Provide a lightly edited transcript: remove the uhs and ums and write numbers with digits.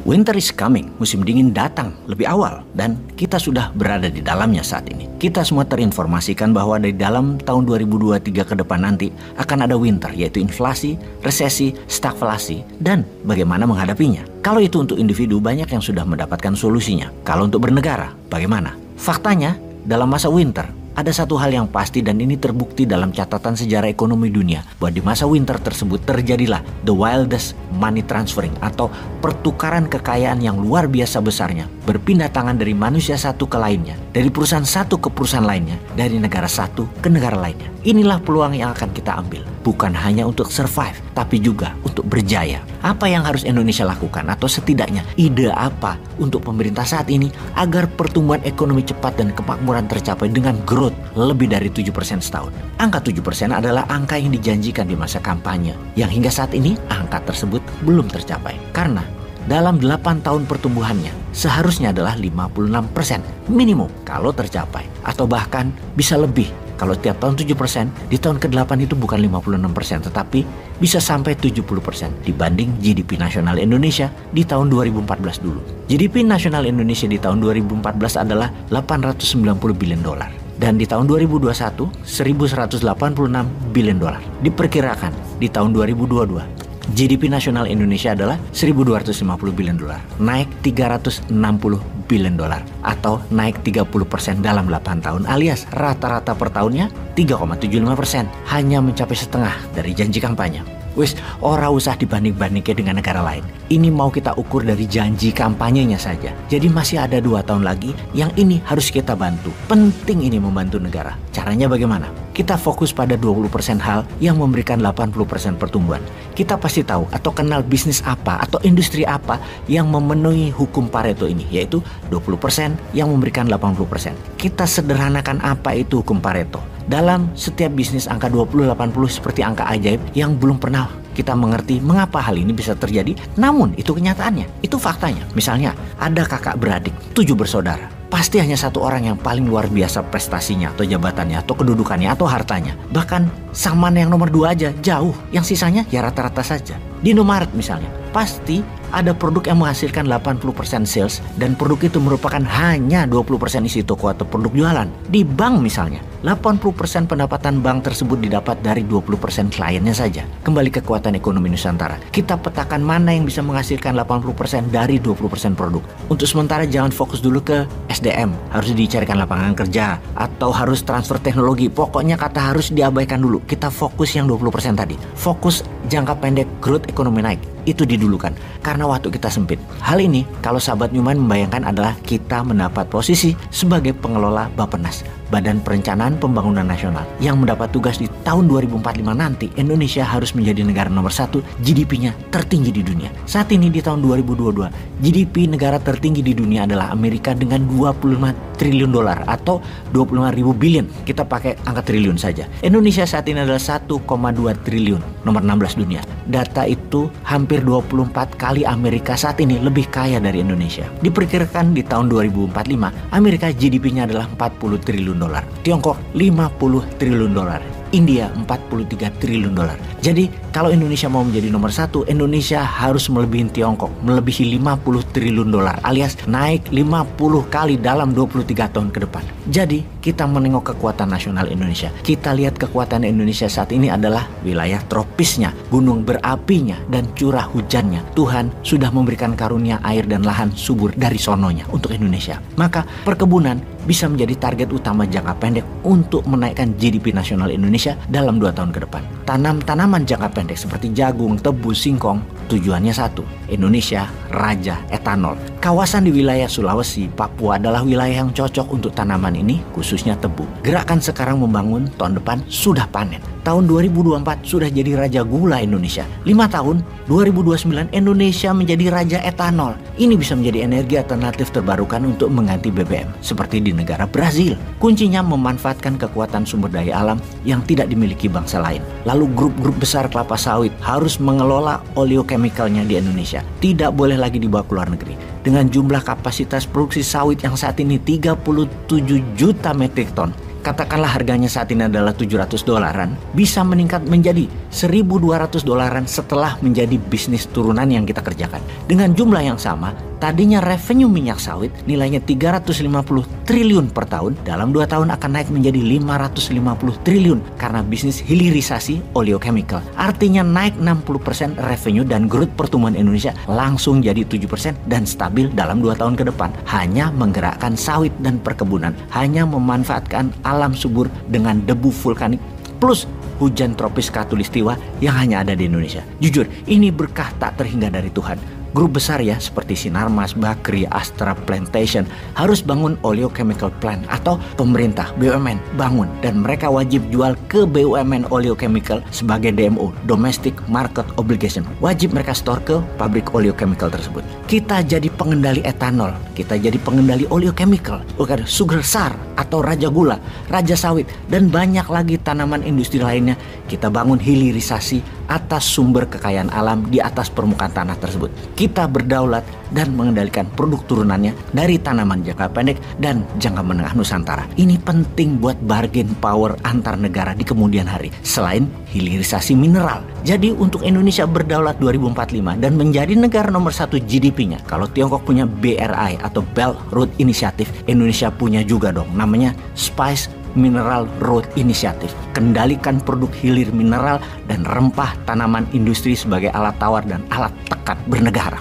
Winter is coming, musim dingin datang lebih awal dan kita sudah berada di dalamnya saat ini. Kita semua terinformasikan bahwa di dalam tahun 2023 ke depan nanti akan ada winter, yaitu inflasi, resesi, stagflasi, dan bagaimana menghadapinya. Kalau itu untuk individu, banyak yang sudah mendapatkan solusinya. Kalau untuk bernegara, bagaimana? Faktanya, dalam masa winter, ada satu hal yang pasti dan ini terbukti dalam catatan sejarah ekonomi dunia bahwa di masa winter tersebut terjadilah the wildest money transferring atau pertukaran kekayaan yang luar biasa besarnya berpindah tangan dari manusia satu ke lainnya, dari perusahaan satu ke perusahaan lainnya, dari negara satu ke negara lainnya. Inilah peluang yang akan kita ambil, bukan hanya untuk survive tapi juga untuk berjaya. Apa yang harus Indonesia lakukan atau setidaknya ide apa untuk pemerintah saat ini agar pertumbuhan ekonomi cepat dan kemakmuran tercapai dengan growth lebih dari 7% setahun. Angka 7% adalah angka yang dijanjikan di masa kampanye, yang hingga saat ini angka tersebut belum tercapai. Karena dalam 8 tahun pertumbuhannya seharusnya adalah 56% minimum kalau tercapai, atau bahkan bisa lebih. Kalau tiap tahun 7%, di tahun ke-8 itu bukan 56%, tetapi bisa sampai 70% dibanding GDP nasional Indonesia di tahun 2014 dulu. GDP nasional Indonesia di tahun 2014 adalah 890 billion dolar. Dan di tahun 2021, 1.186 billion dolar. Diperkirakan di tahun 2022, GDP nasional Indonesia adalah 1.250 billion dolar, naik 360 billion dolar atau naik 30% dalam 8 tahun, alias rata-rata per tahunnya 3,75%, hanya mencapai setengah dari janji kampanye. Wis, ora usah dibanding-bandingkan dengan negara lain. Ini mau kita ukur dari janji kampanyenya saja. Jadi masih ada 2 tahun lagi yang ini harus kita bantu. Penting ini membantu negara. Caranya bagaimana? Kita fokus pada 20% hal yang memberikan 80% pertumbuhan. Kita pasti tahu atau kenal bisnis apa atau industri apa yang memenuhi hukum Pareto ini, yaitu 20% yang memberikan 80%. Kita sederhanakan apa itu hukum Pareto. Dalam setiap bisnis angka 20-80 seperti angka ajaib yang belum pernah kita mengerti mengapa hal ini bisa terjadi. Namun itu kenyataannya, itu faktanya. Misalnya ada kakak beradik, 7 bersaudara. Pasti hanya satu orang yang paling luar biasa prestasinya atau jabatannya atau kedudukannya atau hartanya. Bahkan sama yang nomor 2 aja jauh, yang sisanya ya rata-rata saja. Di Indomaret misalnya, pasti ada produk yang menghasilkan 80% sales dan produk itu merupakan hanya 20% isi toko atau produk jualan. Di bank misalnya, 80% pendapatan bank tersebut didapat dari 20% kliennya saja. Kembali ke kekuatan ekonomi Nusantara. Kita petakan mana yang bisa menghasilkan 80% dari 20% produk. Untuk sementara jangan fokus dulu ke SDM, harus dicarikan lapangan kerja atau harus transfer teknologi. Pokoknya kata harus diabaikan dulu. Kita fokus yang 20% tadi. Fokus jangka pendek growth ekonomi naik. Itu didulukan karena waktu kita sempit. Hal ini kalau sahabat Newman membayangkan adalah kita mendapat posisi sebagai pengelola Bappenas, Badan Perencanaan Pembangunan Nasional, yang mendapat tugas di tahun 2045 nanti Indonesia harus menjadi negara nomor 1 GDP-nya tertinggi di dunia. Saat ini di tahun 2022 GDP negara tertinggi di dunia adalah Amerika dengan 25 triliun dolar atau 25.000 billion. Kita pakai angka triliun saja. Indonesia saat ini adalah 1,2 triliun, nomor 16 dunia. Data itu hampir 24 kali Amerika saat ini lebih kaya dari Indonesia. Diperkirakan di tahun 2045 Amerika GDP-nya adalah 40 triliun dolar, Tiongkok 50 triliun dolar, India 43 triliun dolar. Jadi kalau Indonesia mau menjadi nomor 1, Indonesia harus melebihi Tiongkok, melebihi 50 triliun dolar alias naik 50 kali dalam 23 tahun ke depan. Jadi kita menengok kekuatan nasional Indonesia. Kita lihat kekuatan Indonesia saat ini adalah wilayah tropisnya, gunung berapinya, dan curah hujannya. Tuhan sudah memberikan karunia air dan lahan subur dari sononya untuk Indonesia. Maka perkebunan bisa menjadi target utama jangka pendek untuk menaikkan GDP nasional Indonesia dalam 2 tahun ke depan. Tanam tanaman jangka pendek seperti jagung, tebu, singkong, tujuannya satu, Indonesia raja etanol. Kawasan di wilayah Sulawesi, Papua adalah wilayah yang cocok untuk tanaman ini, khususnya tebu. Gerakan sekarang membangun, tahun depan sudah panen. Tahun 2024 sudah jadi raja gula Indonesia. 5 tahun, 2029 Indonesia menjadi raja etanol. Ini bisa menjadi energi alternatif terbarukan untuk mengganti BBM, seperti di negara Brazil. Kuncinya memanfaatkan kekuatan sumber daya alam yang tidak dimiliki bangsa lain. Lalu grup-grup besar kelapa sawit harus mengelola oleochemicalnya di Indonesia. Tidak boleh lagi dibawa ke luar negeri. Dengan jumlah kapasitas produksi sawit yang saat ini 37 juta metrik ton, katakanlah harganya saat ini adalah $700, bisa meningkat menjadi $1.200 setelah menjadi bisnis turunan yang kita kerjakan. Dengan jumlah yang sama, tadinya revenue minyak sawit nilainya 350 triliun per tahun, dalam 2 tahun akan naik menjadi 550 triliun karena bisnis hilirisasi oleochemical. Artinya naik 60% revenue dan growth pertumbuhan Indonesia langsung jadi 7% dan stabil dalam 2 tahun ke depan. Hanya menggerakkan sawit dan perkebunan, hanya memanfaatkan alam subur dengan debu vulkanik plus hujan tropis khatulistiwa yang hanya ada di Indonesia. Jujur, ini berkah tak terhingga dari Tuhan. Grup besar ya seperti Sinarmas, Bakri, Astra Plantation harus bangun oleochemical plant atau pemerintah BUMN bangun dan mereka wajib jual ke BUMN oleochemical sebagai DMO, Domestic Market Obligation. Wajib mereka store ke pabrik oleochemical tersebut. Kita jadi pengendali etanol, kita jadi pengendali oleochemical, bukan sugar sar atau raja gula, raja sawit dan banyak lagi tanaman industri lainnya. Kita bangun hilirisasi atas sumber kekayaan alam di atas permukaan tanah tersebut. Kita berdaulat dan mengendalikan produk turunannya dari tanaman jangka pendek dan jangka menengah Nusantara. Ini penting buat bargain power antar negara di kemudian hari. Selain hilirisasi mineral. Jadi untuk Indonesia berdaulat 2045 dan menjadi negara nomor 1 GDP-nya. Kalau Tiongkok punya BRI atau Belt Road Initiative, Indonesia punya juga dong. Namanya Spice Mineral Road Initiative. Kendalikan produk hilir mineral dan rempah tanaman industri sebagai alat tawar dan alat tekan bernegara.